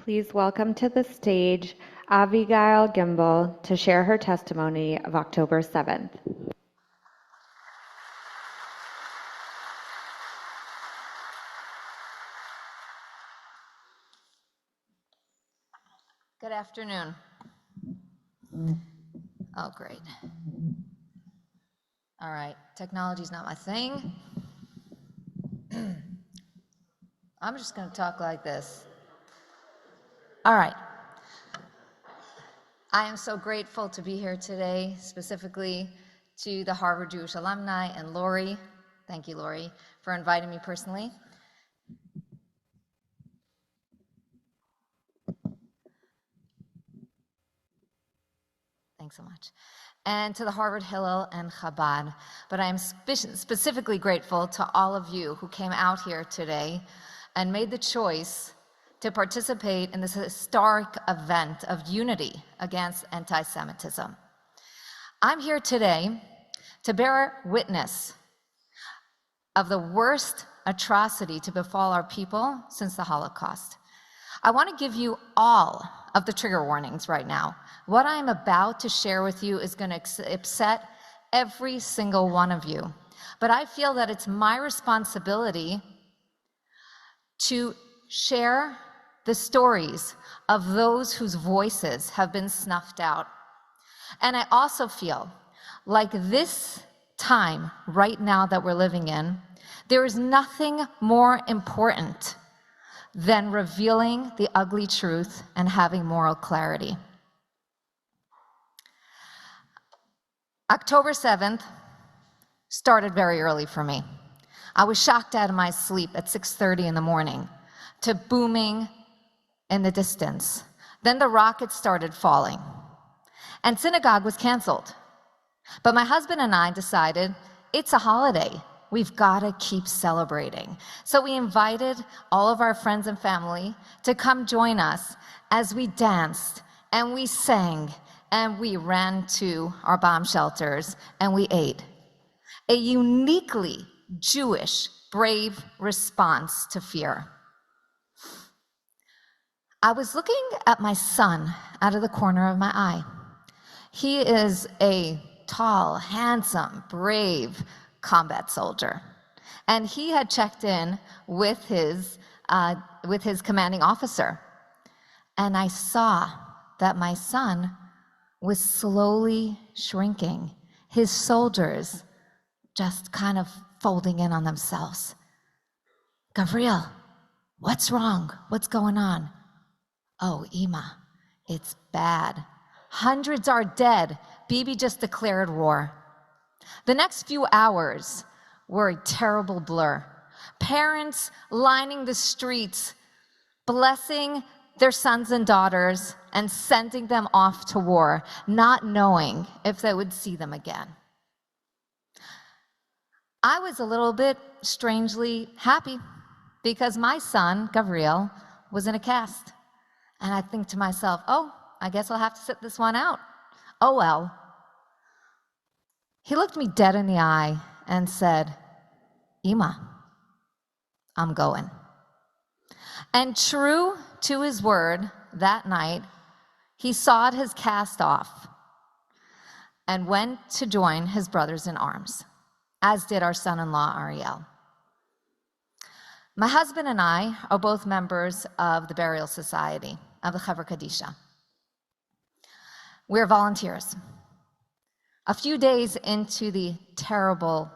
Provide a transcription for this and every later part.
Please welcome to the stage Abigail Gimbel to share her testimony of October 7th. Good afternoon. Oh, great. All right, technology's not my thing. I'm just going to talk like this. All right. I am so grateful to be here today, specifically to the Harvard Jewish Alumni and Lori. Thank you, Lori, for inviting me personally. Thanks so much. And to the Harvard Hillel and Chabad. But I am specifically grateful to all of you who came out here today and made the choice to participate in this historic event of unity against anti-Semitism. I'm here today to bear witness of the worst atrocity to befall our people since the Holocaust. I want to give you all of the trigger warnings right now. What I'm about to share with you is going to upset every single one of you. But I feel that it's my responsibility to share the stories of those whose voices have been snuffed out. And I also feel like this time right now that we're living in, there is nothing more important than revealing the ugly truth and having moral clarity. October 7th started very early for me. I was shocked out of my sleep at 6:30 in the morning to booming in the distance. Then the rockets started falling, and synagogue was canceled. But my husband and I decided it's a holiday. We've got to keep celebrating. So we invited all of our friends and family to come join us as we danced and we sang and we ran to our bomb shelters and we ate. A uniquely Jewish, brave response to fear. I was looking at my son out of the corner of my eye. He is a tall, handsome, brave combat soldier. And he had checked in with his commanding officer. And I saw that my son was slowly shrinking, his soldiers just kind of folding in on themselves. Gavriel, what's wrong? What's going on? Oh, Ima, it's bad. Hundreds are dead. Bibi just declared war. The next few hours were a terrible blur. Parents lining the streets, blessing their sons and daughters and sending them off to war, not knowing if they would see them again. I was a little bit strangely happy because my son, Gavriel, was in a cast. And I think to myself, oh, I guess I'll have to sit this one out. Oh well. He looked me dead in the eye and said, Ima, I'm going. And true to his word, that night, he sawed his cast off and went to join his brothers in arms, as did our son-in-law, Ariel. My husband and I are both members of the Burial Society of the Chevra Kadisha. We're volunteers. A few days into the terrible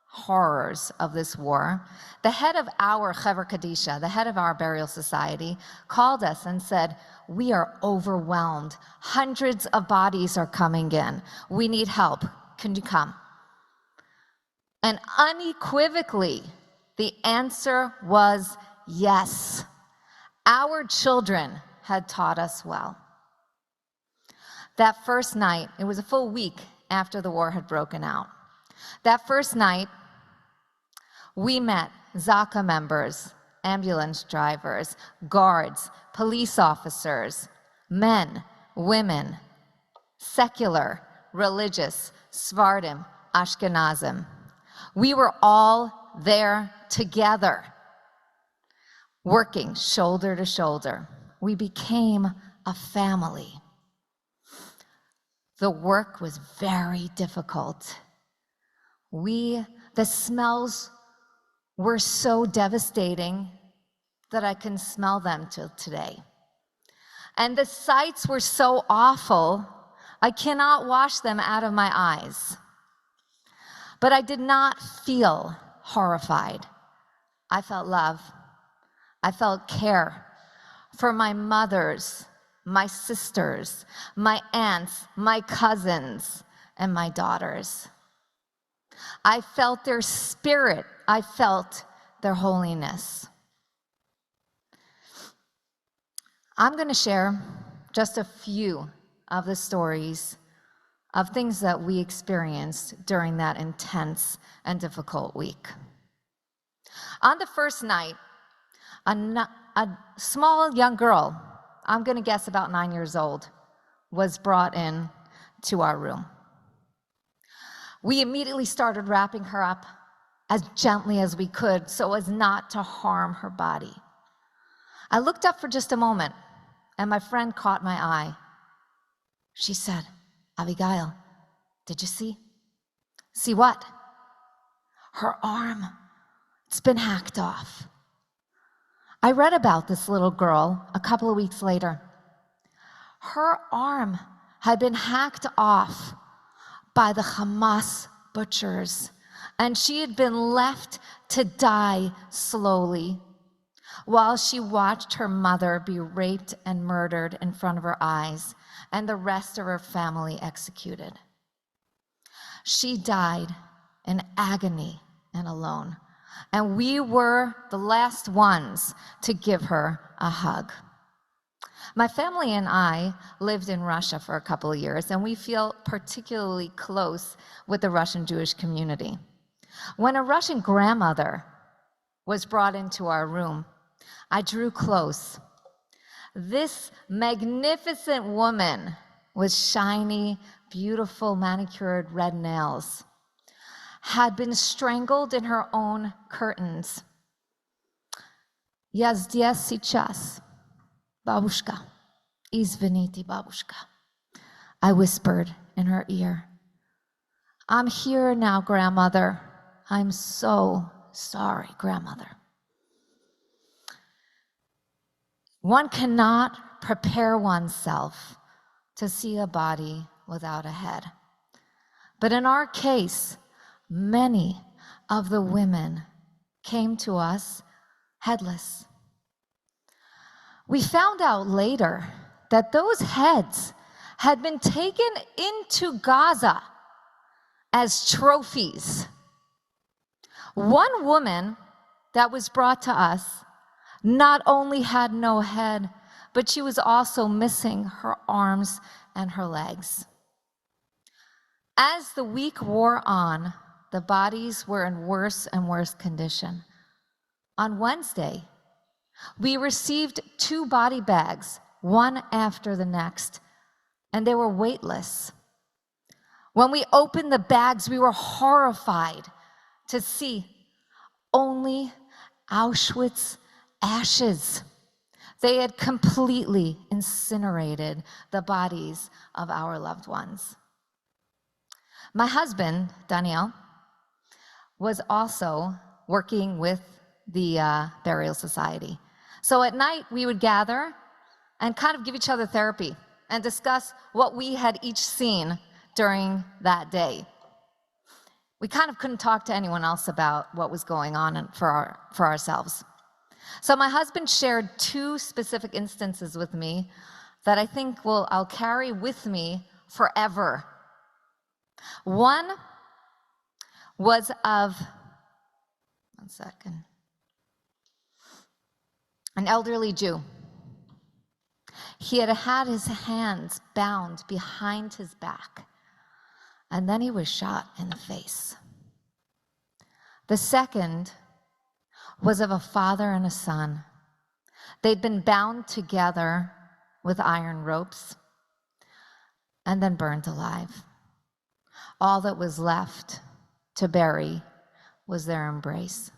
horrors of this war, the head of our Chevra Kadisha, the head of our burial society, called us and said, we are overwhelmed. Hundreds of bodies are coming in. We need help. Can you come? And unequivocally, the answer was yes. Our children had taught us well. That first night, it was a full week after the war had broken out. That first night, we met Zaka members, ambulance drivers, guards, police officers, men, women, secular, religious, Sephardim, Ashkenazim. We were all there together, working shoulder to shoulder, we became a family. The work was very difficult. The smells were so devastating that I can smell them till today. And the sights were so awful, I cannot wash them out of my eyes. But I did not feel horrified. I felt love. I felt care for my mothers, my sisters, my aunts, my cousins, and my daughters. I felt their spirit. I felt their holiness. I'm going to share just a few of the stories of things that we experienced during that intense and difficult week. On the first night, a small young girl, I'm going to guess about 9 years old, was brought in to our room. We immediately started wrapping her up as gently as we could so as not to harm her body. I looked up for just a moment, and my friend caught my eye. She said, "Abigail, did you see?" "See what?" "Her arm. It's been hacked off." I read about this little girl a couple of weeks later. Her arm had been hacked off by the Hamas butchers, and she had been left to die slowly while she watched her mother be raped and murdered in front of her eyes and the rest of her family executed. She died in agony and alone, and we were the last ones to give her a hug. My family and I lived in Russia for a couple of years, and we feel particularly close with the Russian Jewish community. When a Russian grandmother was brought into our room, I drew close. This magnificent woman with shiny, beautiful, manicured red nails had been strangled in her own curtains. "Я здесь сейчас, babushka, izvinite, babushka," I whispered in her ear. "I'm here now, grandmother. I'm so sorry, grandmother." One cannot prepare oneself to see a body without a head. But in our case, many of the women came to us headless. We found out later that those heads had been taken into Gaza as trophies. One woman that was brought to us not only had no head, but she was also missing her arms and her legs. As the week wore on, the bodies were in worse and worse condition. On Wednesday, we received 2 body bags, one after the next, and they were weightless. When we opened the bags, we were horrified to see only Auschwitz ashes. They had completely incinerated the bodies of our loved ones. My husband, Daniel, was also working with the Burial Society. So at night, we would gather and kind of give each other therapy and discuss what we had each seen during that day. We kind of couldn't talk to anyone else about what was going on for ourselves. So my husband shared 2 specific instances with me that I think I'll carry with me forever. One was of, an elderly Jew. He had had his hands bound behind his back, and then he was shot in the face. The second was of a father and a son. They'd been bound together with iron ropes and then burned alive. All that was left to bury was their embrace.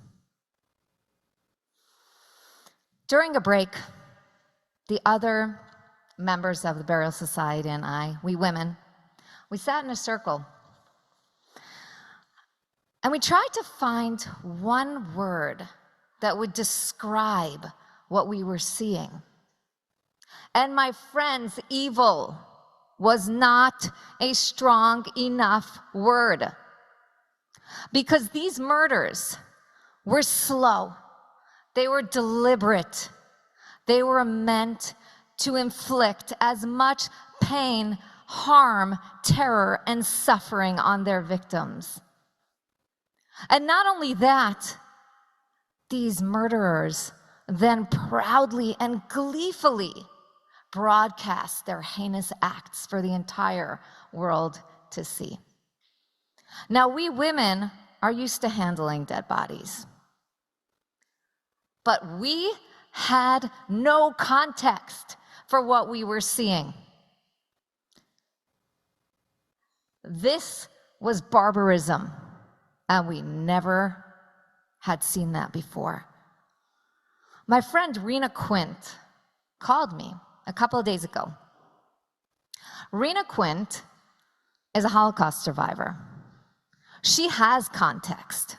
During a break, the other members of the Burial Society and I, we women, we sat in a circle. And we tried to find one word that would describe what we were seeing. And my friends, evil was not a strong enough word. Because these murders were slow. They were deliberate. They were meant to inflict as much pain, harm, terror, and suffering on their victims. And not only that, these murderers then proudly and gleefully broadcast their heinous acts for the entire world to see. Now, we women are used to handling dead bodies, but we had no context for what we were seeing. This was barbarism, and we never had seen that before. My friend Rena Quint called me a couple of days ago. Rena Quint is a Holocaust survivor. She has context.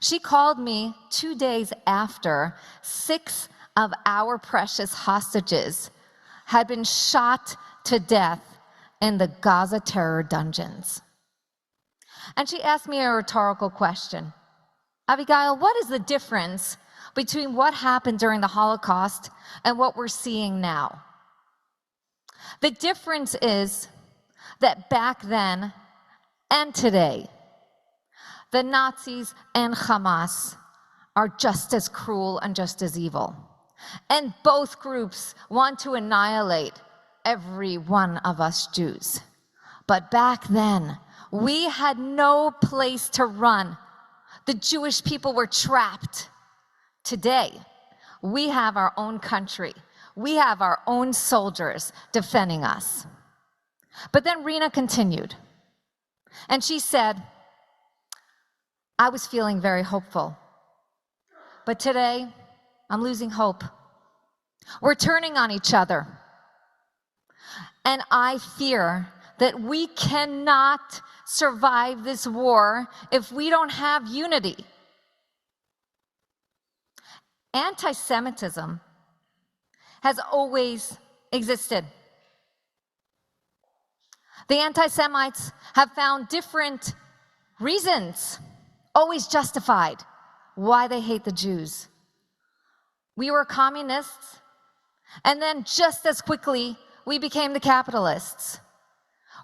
She called me 2 days after 6 of our precious hostages had been shot to death in the Gaza terror dungeons. And she asked me a rhetorical question. Abigail, what is the difference between what happened during the Holocaust and what we're seeing now? The difference is that back then and today, the Nazis and Hamas are just as cruel and just as evil. And both groups want to annihilate every one of us Jews. But back then, we had no place to run. The Jewish people were trapped. Today, we have our own country. We have our own soldiers defending us. But then Rena continued, and she said, I was feeling very hopeful. But today, I'm losing hope. We're turning on each other. And I fear that we cannot survive this war if we don't have unity. Anti-Semitism has always existed. The anti-Semites have found different reasons, always justified, why they hate the Jews. We were communists, and then just as quickly, we became the capitalists.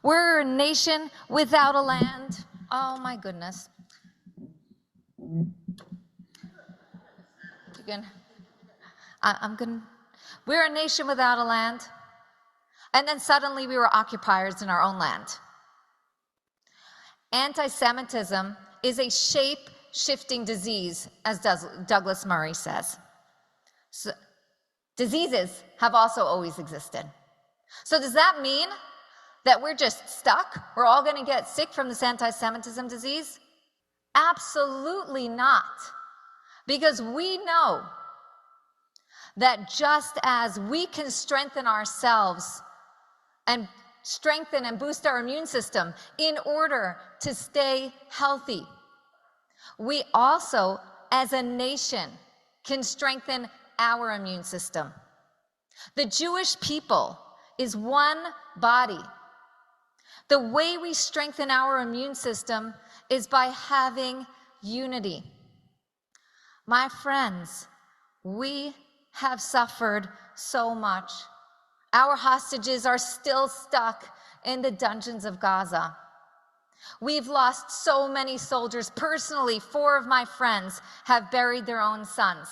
We're a nation without a land. Oh my goodness. We're a nation without a land. And then suddenly we were occupiers in our own land. Anti-Semitism is a shape-shifting disease, as Douglas Murray says. So, diseases have also always existed. So does that mean that we're just stuck? We're all going to get sick from this anti-Semitism disease? Absolutely not. Because we know that just as we can strengthen ourselves and strengthen and boost our immune system in order to stay healthy, we also, as a nation, can strengthen our immune system. The Jewish people is one body. The way we strengthen our immune system is by having unity. My friends, we have suffered so much. Our hostages are still stuck in the dungeons of Gaza. We've lost so many soldiers. Personally, 4 of my friends have buried their own sons.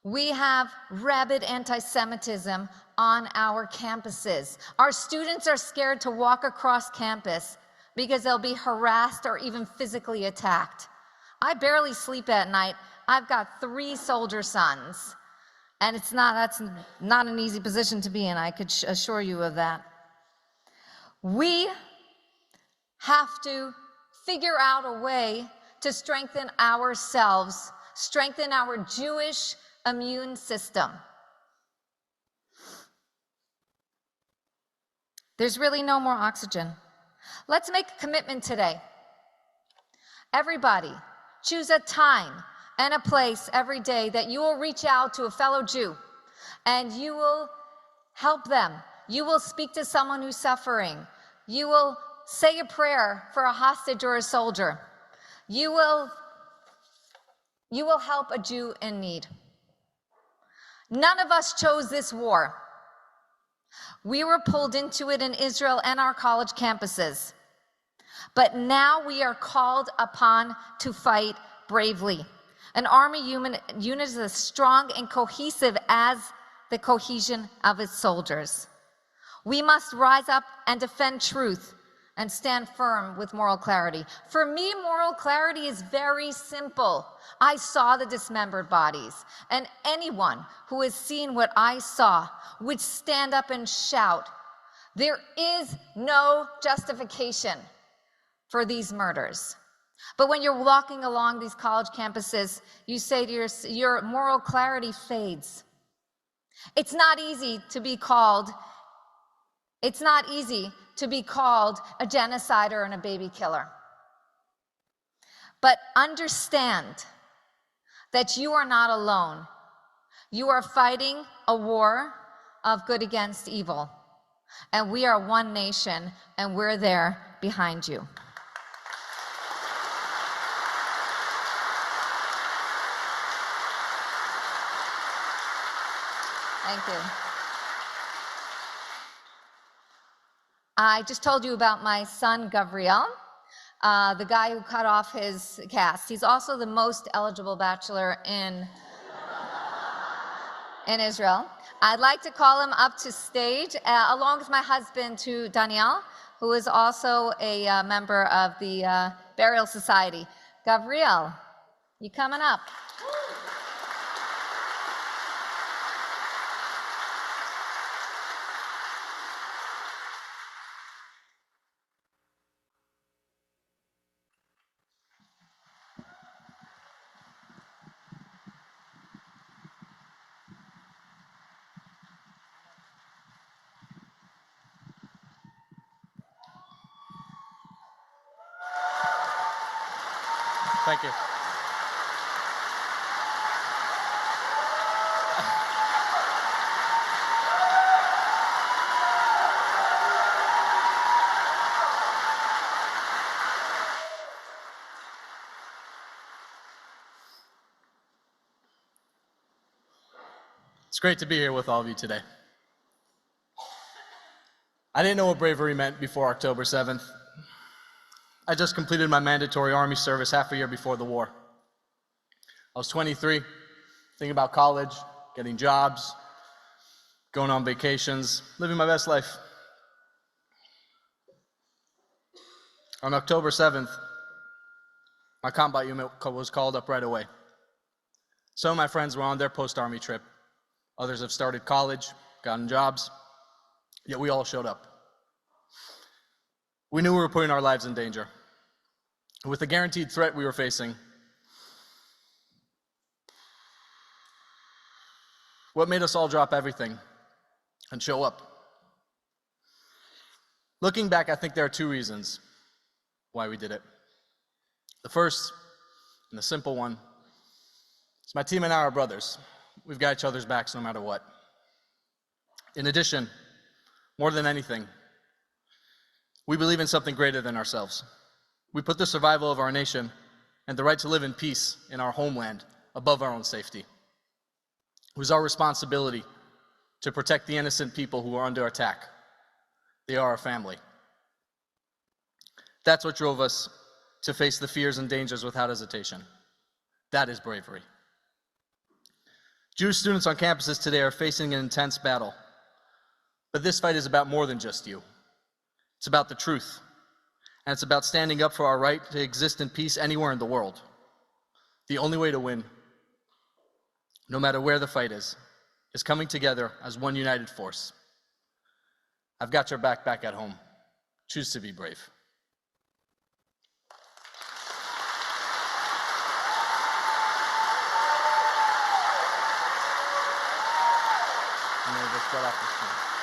We have rabid anti-Semitism on our campuses. Our students are scared to walk across campus because they'll be harassed or even physically attacked. I barely sleep at night. I've got 3 soldier sons, and that's not an easy position to be in, I could assure you of that. We have to figure out a way to strengthen ourselves, strengthen our Jewish immune system. There's really no more oxygen. Let's make a commitment today. Everybody, choose a time and a place every day that you will reach out to a fellow Jew and you will help them. You will speak to someone who's suffering. You will say a prayer for a hostage or a soldier. You will help a Jew in need. None of us chose this war. We were pulled into it in Israel and our college campuses. But now we are called upon to fight bravely. An army unit is as strong and cohesive as the cohesion of its soldiers. We must rise up and defend truth and stand firm with moral clarity. For me, moral clarity is very simple. I saw the dismembered bodies, and anyone who has seen what I saw would stand up and shout, "There is no justification for these murders." But when you're walking along these college campuses, you say to your moral clarity fades. It's not easy to be called a genocider and a baby killer. But understand that you are not alone. You are fighting a war of good against evil. And we are one nation, and we're there behind you. Thank you. I just told you about my son, Gavriel, the guy who cut off his cast. He's also the most eligible bachelor in Israel. I'd like to call him up to stage, along with my husband, Daniel, who is also a member of the Burial Society. Gavriel, you coming up? Thank you. It's great to be here with all of you today. I didn't know what bravery meant before October 7th. I just completed my mandatory Army service half a year before the war. I was 23, thinking about college, getting jobs, going on vacations, living my best life. On October 7th, my combat unit was called up right away. Some of my friends were on their post-Army trip. Others have started college, gotten jobs, yet we all showed up. We knew we were putting our lives in danger. With the guaranteed threat we were facing, what made us all drop everything and show up? Looking back, I think there are two reasons why we did it. The first, and the simple one, is my team and I are brothers. We've got each other's backs no matter what. In addition, more than anything, we believe in something greater than ourselves. We put the survival of our nation and the right to live in peace in our homeland above our own safety. It was our responsibility to protect the innocent people who are under attack. They are our family. That's what drove us to face the fears and dangers without hesitation. That is bravery. Jewish students on campuses today are facing an intense battle. But this fight is about more than just you. It's about the truth. And it's about standing up for our right to exist in peace anywhere in the world. The only way to win, no matter where the fight is coming together as one united force. I've got your back at home. Choose to be brave. And they just get off the screen.